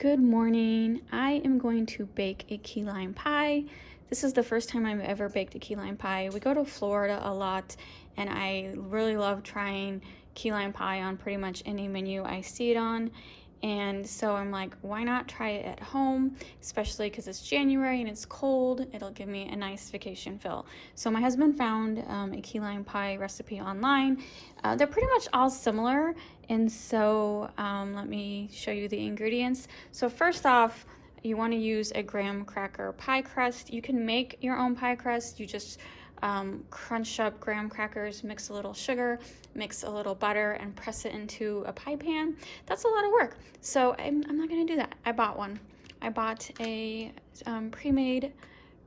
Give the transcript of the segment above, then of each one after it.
Good morning. I am going to bake a key lime pie. This is the first time I've ever baked a key lime pie. We go to Florida a lot, and I really love trying key lime pie on pretty much any menu I see it on. And so I'm like, why not try it at home, especially because it's January and it's cold. It'll give me a nice vacation feel. So my husband found a key lime pie recipe online. They're pretty much all similar. And so let me show you the ingredients. So first off, you want to use a graham cracker pie crust. You can make your own pie crust. You just crunch up graham crackers, mix a little sugar, mix a little butter, and press it into a pie pan. That's a lot of work. So I'm not going to do that. I bought one. I bought a pre-made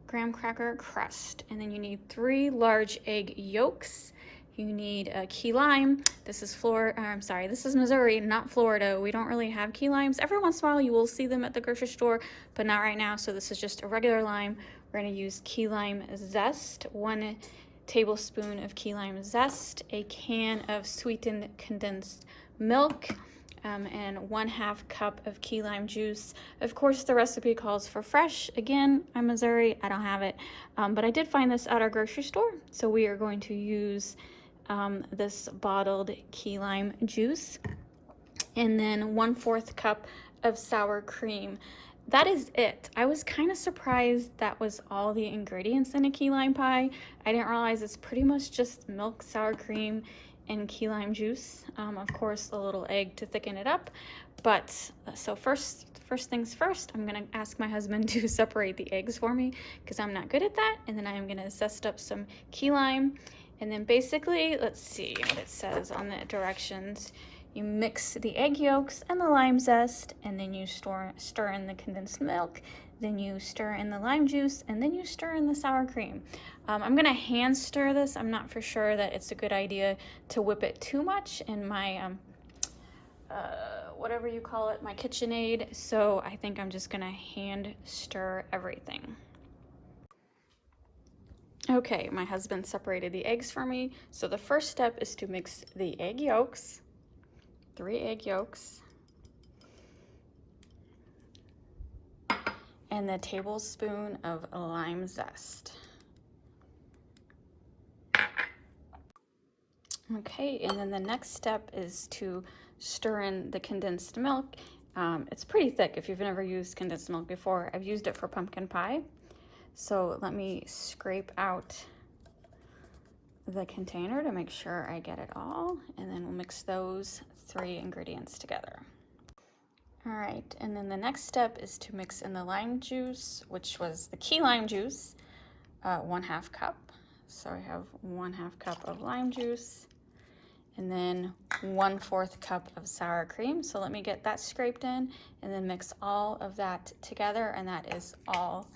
graham cracker crust. And then you need 3 large egg yolks. You need a key lime. This is this is Missouri, not Florida. We don't really have key limes. Every once in a while you will see them at the grocery store, but not right now. So this is just a regular lime. We're gonna use key lime zest, 1 tablespoon of key lime zest, a can of sweetened condensed milk, and 1/2 cup of key lime juice. Of course, the recipe calls for fresh. Again, I'm Missouri, I don't have it, but I did find this at our grocery store. So we are going to use this bottled key lime juice, and then 1/4 cup of sour cream. That is it. I was kind of surprised that was all the ingredients in a key lime pie. I didn't realize it's pretty much just milk, sour cream, and key lime juice. Of course, a little egg to thicken it up. But so first things first, I'm gonna ask my husband to separate the eggs for me because I'm not good at that. And then I'm gonna zest up some key lime. And then basically, let's see what it says on the directions. You mix the egg yolks and the lime zest, and then you stir in the condensed milk, then you stir in the lime juice, and then you stir in the sour cream. I'm gonna hand stir this. I'm not for sure that it's a good idea to whip it too much in my, whatever you call it, my KitchenAid. So I think I'm just gonna hand stir everything. Okay, my husband separated the eggs for me. So the first step is to mix the egg yolks, 3 egg yolks, and the tablespoon of lime zest. Okay, and then the next step is to stir in the condensed milk. It's pretty thick if you've never used condensed milk before. I've used it for pumpkin pie. So let me scrape out the container to make sure I get it all, and then we'll mix those 3 ingredients together. All right, and then the next step is to mix in the lime juice, which was the key lime juice, 1/2 cup. So I have 1/2 cup of lime juice, and then 1/4 cup of sour cream. So let me get that scraped in, and then mix all of that together, and that is all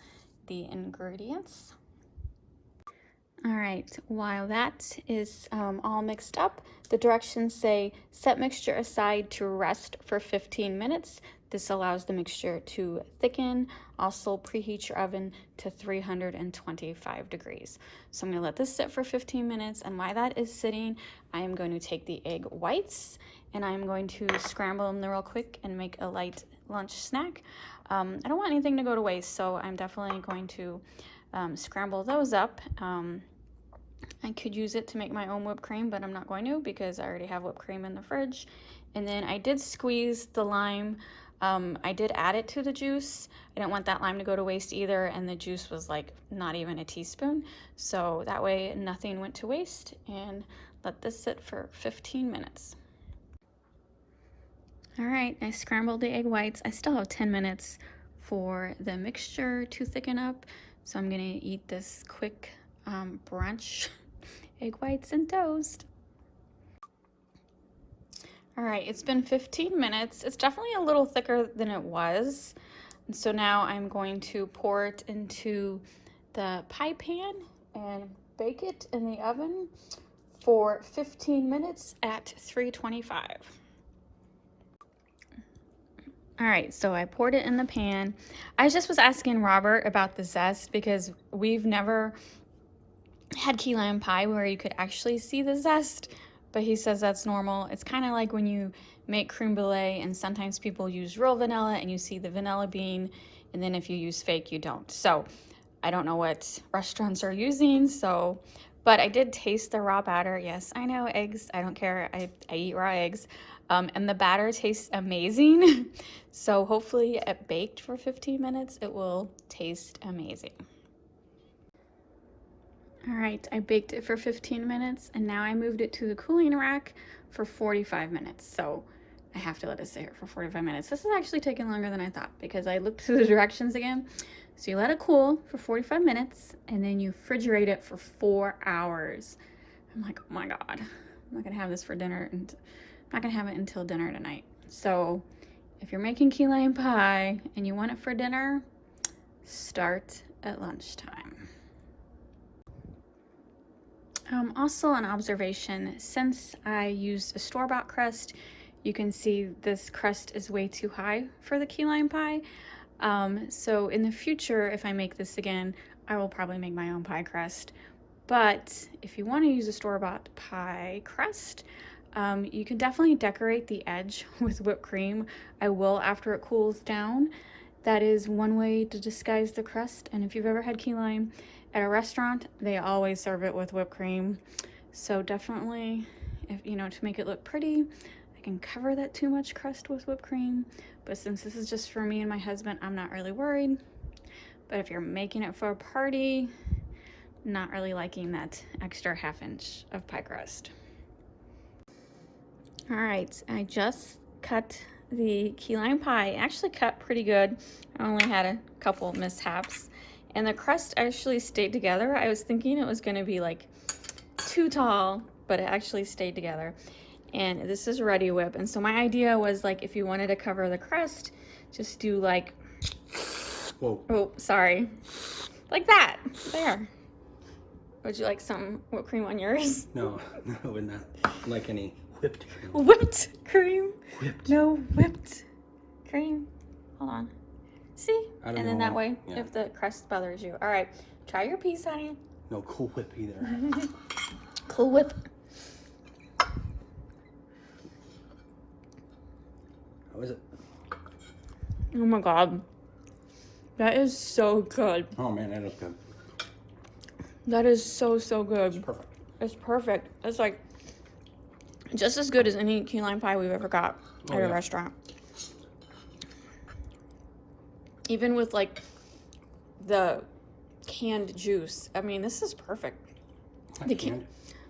the ingredients. All right, while that is all mixed up, the directions say set mixture aside to rest for 15 minutes. This allows the mixture to thicken. Also preheat your oven to 325 degrees. So I'm gonna let this sit for 15 minutes, and while that is sitting, I am going to take the egg whites and I'm going to scramble them real quick and make a light lunch snack. I don't want anything to go to waste, so I'm definitely going to scramble those up. I could use it to make my own whipped cream, but I'm not going to because I already have whipped cream in the fridge. And then I did squeeze the lime. I did add it to the juice. I didn't want that lime to go to waste either, and the juice was like not even a teaspoon. So that way nothing went to waste, and let this sit for 15 minutes. All right, I scrambled the egg whites. I still have 10 minutes for the mixture to thicken up. So I'm gonna eat this quick brunch, egg whites and toast. All right, it's been 15 minutes. It's definitely a little thicker than it was. And so now I'm going to pour it into the pie pan and bake it in the oven for 15 minutes at 325. All right, so I poured it in the pan. I just was asking Robert about the zest because we've never had key lime pie where you could actually see the zest, but he says that's normal. It's kind of like when you make creme brulee and sometimes people use real vanilla and you see the vanilla bean, and then if you use fake, you don't. So I don't know what restaurants are using, so, but I did taste the raw batter. Yes, I know, eggs, I don't care. I eat raw eggs. And the batter tastes amazing. So hopefully it baked for 15 minutes, it will taste amazing. All right, I baked it for 15 minutes and now I moved it to the cooling rack for 45 minutes. So I have to let it sit here for 45 minutes. This is actually taking longer than I thought because I looked through the directions again. So you let it cool for 45 minutes and then you refrigerate it for 4 hours. I'm like, oh my God, I'm not gonna have this for dinner, and I'm not gonna have it until dinner tonight. So if you're making key lime pie and you want it for dinner, start at lunchtime. Also an observation, since I used a store-bought crust, you can see this crust is way too high for the key lime pie. So in the future, if I make this again, I will probably make my own pie crust. But if you want to use a store-bought pie crust, you can definitely decorate the edge with whipped cream. I will after it cools down. That is one way to disguise the crust. And if you've ever had key lime at a restaurant, they always serve it with whipped cream. So definitely, if you know, to make it look pretty, I can cover that too much crust with whipped cream. But since this is just for me and my husband, I'm not really worried. But if you're making it for a party, not really liking that extra ½ inch of pie crust. All right, I just cut the key lime pie. It actually cut pretty good. I only had a couple mishaps. And the crust actually stayed together. I was thinking it was gonna be like too tall, but it actually stayed together. And this is Ready Whip. And so my idea was like, if you wanted to cover the crust, just do like, whoa. Oh, sorry. Like that, there. Would you like some whipped cream on yours? No, I would not like any whipped cream. Whipped cream? Whipped. No, whipped cream. Hold on. See? I don't and then know that way, yeah. if the crust bothers you. All right, try your piece, honey. No Cool Whip either. Cool Whip. How is it? Oh my God. That is so good. Oh man, that is good. That is so, so good. It's perfect. It's perfect. It's like just as good as any key lime pie we've ever got at a restaurant. Even with like the canned juice. I mean, this is perfect. The canned?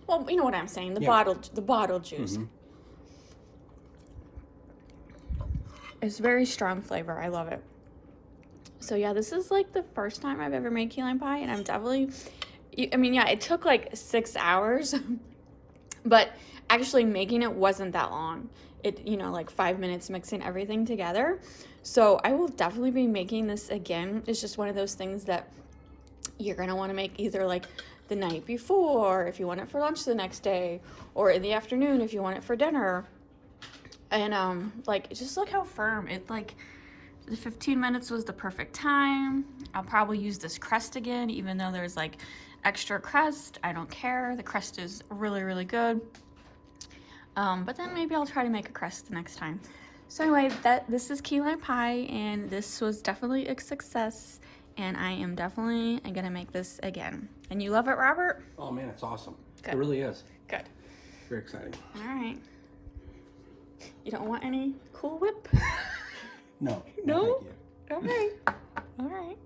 Well, you know what I'm saying. The bottled juice. Mm-hmm. It's very strong flavor. I love it. So yeah, this is like the first time I've ever made key lime pie, and I'm definitely, I mean, yeah, it took like 6 hours, but actually making it wasn't that long. It, you know, like 5 minutes mixing everything together. So I will definitely be making this again. It's just one of those things that you're gonna want to make either like the night before if you want it for lunch the next day, or in the afternoon if you want it for dinner. And like, just look how firm it, like the 15 minutes was the perfect time. I'll probably use this crust again, even though there's like extra crust. I don't care. The crust is really, really good. But then maybe I'll try to make a crust the next time. So anyway, this is key lime pie, and this was definitely a success, and I am definitely gonna make this again. And you love it, Robert? Oh man, it's awesome. Good. It really is. Good. Very exciting. All right. You don't want any Cool Whip? No. No? Thank you. All right. All right.